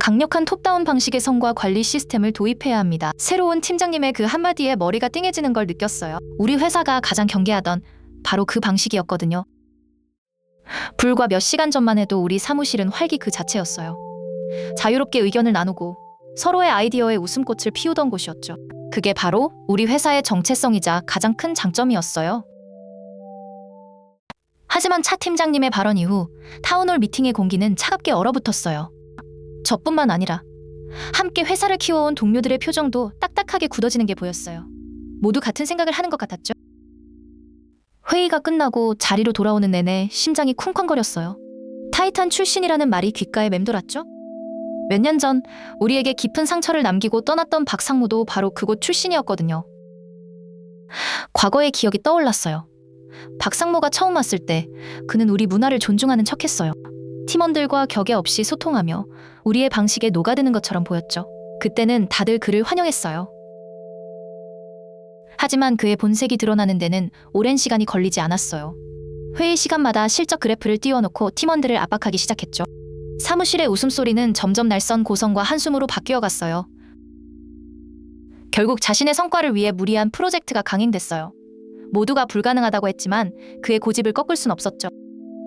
강력한 톱다운 방식의 성과 관리 시스템을 도입해야 합니다. 새로운 팀장님의 그 한마디에 머리가 띵해지는 걸 느꼈어요. 우리 회사가 가장 경계하던 바로 그 방식이었거든요. 불과 몇 시간 전만 해도 우리 사무실은 활기 그 자체였어요. 자유롭게 의견을 나누고 서로의 아이디어에 웃음꽃을 피우던 곳이었죠. 그게 바로 우리 회사의 정체성이자 가장 큰 장점이었어요. 하지만 차 팀장님의 발언 이후 타운홀 미팅의 공기는 차갑게 얼어붙었어요. 저뿐만 아니라 함께 회사를 키워온 동료들의 표정도 딱딱하게 굳어지는 게 보였어요. 모두 같은 생각을 하는 것 같았죠. 회의가 끝나고 자리로 돌아오는 내내 심장이 쿵쾅거렸어요. 타이탄 출신이라는 말이 귓가에 맴돌았죠. 몇 년 전 우리에게 깊은 상처를 남기고 떠났던 박상무도 바로 그곳 출신이었거든요. 과거의 기억이 떠올랐어요. 박상무가 처음 왔을 때 그는 우리 문화를 존중하는 척했어요. 팀원들과 격에 없이 소통하며 우리의 방식에 녹아드는 것처럼 보였죠. 그때는 다들 그를 환영했어요. 하지만 그의 본색이 드러나는 데는 오랜 시간이 걸리지 않았어요. 회의 시간마다 실적 그래프를 띄워놓고 팀원들을 압박하기 시작했죠. 사무실의 웃음소리는 점점 날선 고성과 한숨으로 바뀌어갔어요. 결국 자신의 성과를 위해 무리한 프로젝트가 강행됐어요. 모두가 불가능하다고 했지만 그의 고집을 꺾을 순 없었죠.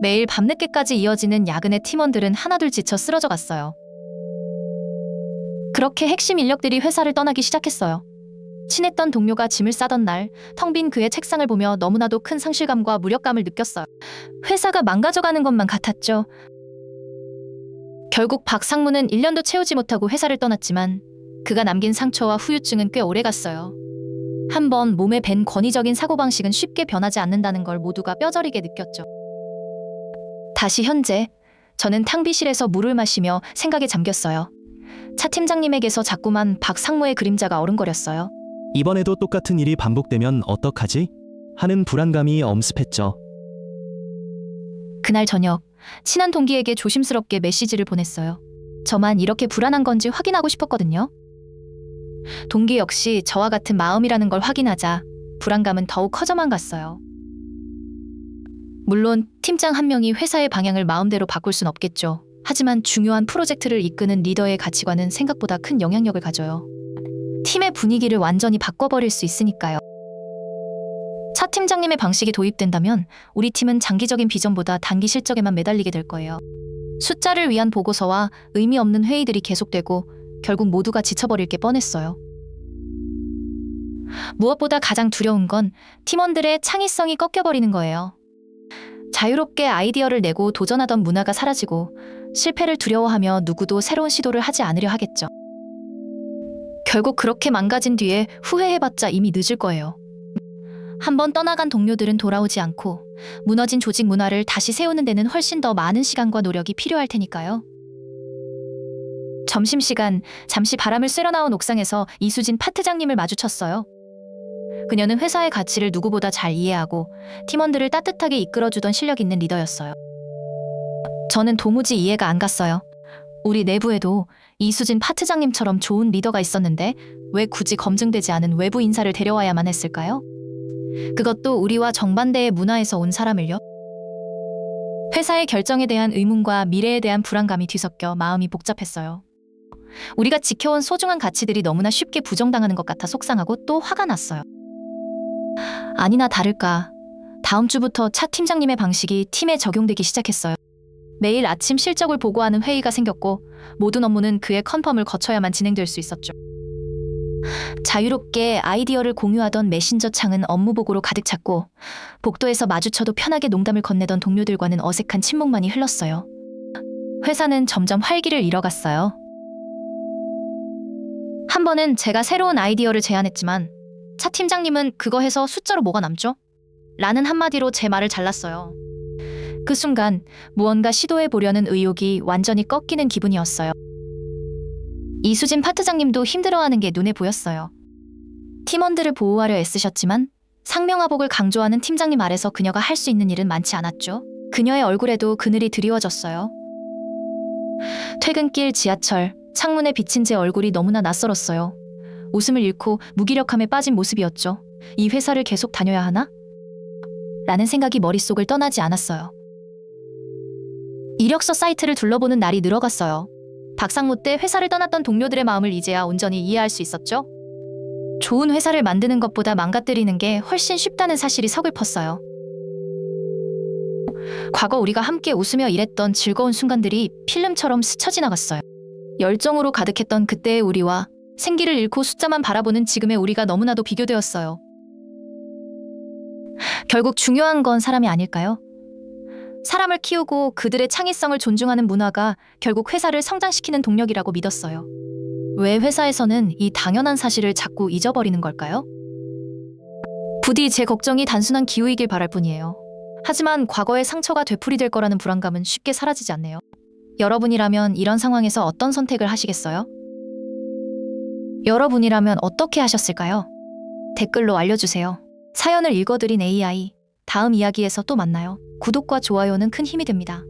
매일 밤늦게까지 이어지는 야근에 팀원들은 하나둘 지쳐 쓰러져 갔어요. 그렇게 핵심 인력들이 회사를 떠나기 시작했어요. 친했던 동료가 짐을 싸던 날, 텅 빈 그의 책상을 보며 너무나도 큰 상실감과 무력감을 느꼈어요. 회사가 망가져가는 것만 같았죠. 결국 박상무는 1년도 채우지 못하고 회사를 떠났지만 그가 남긴 상처와 후유증은 꽤 오래갔어요. 한번 몸에 밴 권위적인 사고방식은 쉽게 변하지 않는다는 걸 모두가 뼈저리게 느꼈죠. 다시 현재, 저는 탕비실에서 물을 마시며 생각에 잠겼어요. 차 팀장님에게서 자꾸만 박상무의 그림자가 어른거렸어요. 이번에도 똑같은 일이 반복되면 어떡하지? 하는 불안감이 엄습했죠. 그날 저녁, 친한 동기에게 조심스럽게 메시지를 보냈어요. 저만 이렇게 불안한 건지 확인하고 싶었거든요. 동기 역시 저와 같은 마음이라는 걸 확인하자 불안감은 더욱 커져만 갔어요. 물론 팀장 한 명이 회사의 방향을 마음대로 바꿀 순 없겠죠. 하지만 중요한 프로젝트를 이끄는 리더의 가치관은 생각보다 큰 영향력을 가져요. 팀의 분위기를 완전히 바꿔버릴 수 있으니까요. 차 팀장님의 방식이 도입된다면 우리 팀은 장기적인 비전보다 단기 실적에만 매달리게 될 거예요. 숫자를 위한 보고서와 의미 없는 회의들이 계속되고 결국 모두가 지쳐버릴 게 뻔했어요. 무엇보다 가장 두려운 건 팀원들의 창의성이 꺾여버리는 거예요. 자유롭게 아이디어를 내고 도전하던 문화가 사라지고 실패를 두려워하며 누구도 새로운 시도를 하지 않으려 하겠죠. 결국 그렇게 망가진 뒤에 후회해봤자 이미 늦을 거예요. 한번 떠나간 동료들은 돌아오지 않고 무너진 조직 문화를 다시 세우는 데는 훨씬 더 많은 시간과 노력이 필요할 테니까요. 점심시간, 잠시 바람을 쐬러 나온 옥상에서 이수진 파트장님을 마주쳤어요. 그녀는 회사의 가치를 누구보다 잘 이해하고 팀원들을 따뜻하게 이끌어주던 실력 있는 리더였어요. 저는 도무지 이해가 안 갔어요. 우리 내부에도 이수진 파트장님처럼 좋은 리더가 있었는데 왜 굳이 검증되지 않은 외부 인사를 데려와야만 했을까요? 그것도 우리와 정반대의 문화에서 온 사람을요? 회사의 결정에 대한 의문과 미래에 대한 불안감이 뒤섞여 마음이 복잡했어요. 우리가 지켜온 소중한 가치들이 너무나 쉽게 부정당하는 것 같아 속상하고 또 화가 났어요. 아니나 다를까 다음 주부터 차 팀장님의 방식이 팀에 적용되기 시작했어요. 매일 아침 실적을 보고하는 회의가 생겼고 모든 업무는 그의 컨펌을 거쳐야만 진행될 수 있었죠. 자유롭게 아이디어를 공유하던 메신저 창은 업무 보고로 가득 찼고 복도에서 마주쳐도 편하게 농담을 건네던 동료들과는 어색한 침묵만이 흘렀어요. 회사는 점점 활기를 잃어갔어요. 한 번은 제가 새로운 아이디어를 제안했지만 차 팀장님은 그거 해서 숫자로 뭐가 남죠? 라는 한마디로 제 말을 잘랐어요. 그 순간 무언가 시도해보려는 의욕이 완전히 꺾이는 기분이었어요. 이수진 파트장님도 힘들어하는 게 눈에 보였어요. 팀원들을 보호하려 애쓰셨지만 상명하복을 강조하는 팀장님 아래서 그녀가 할 수 있는 일은 많지 않았죠. 그녀의 얼굴에도 그늘이 드리워졌어요. 퇴근길 지하철, 창문에 비친 제 얼굴이 너무나 낯설었어요. 웃음을 잃고 무기력함에 빠진 모습이었죠. 이 회사를 계속 다녀야 하나? 라는 생각이 머릿속을 떠나지 않았어요. 이력서 사이트를 둘러보는 날이 늘어갔어요. 박상무 때 회사를 떠났던 동료들의 마음을 이제야 온전히 이해할 수 있었죠. 좋은 회사를 만드는 것보다 망가뜨리는 게 훨씬 쉽다는 사실이 서글펐어요. 과거 우리가 함께 웃으며 일했던 즐거운 순간들이 필름처럼 스쳐 지나갔어요. 열정으로 가득했던 그때의 우리와 생기를 잃고 숫자만 바라보는 지금의 우리가 너무나도 비교되었어요. 결국 중요한 건 사람이 아닐까요? 사람을 키우고 그들의 창의성을 존중하는 문화가 결국 회사를 성장시키는 동력이라고 믿었어요. 왜 회사에서는 이 당연한 사실을 자꾸 잊어버리는 걸까요? 부디 제 걱정이 단순한 기우이길 바랄 뿐이에요. 하지만 과거의 상처가 되풀이될 거라는 불안감은 쉽게 사라지지 않네요. 여러분이라면 이런 상황에서 어떤 선택을 하시겠어요? 여러분이라면 어떻게 하셨을까요? 댓글로 알려주세요. 사연을 읽어드린 AI. 다음 이야기에서 또 만나요. 구독과 좋아요는 큰 힘이 됩니다.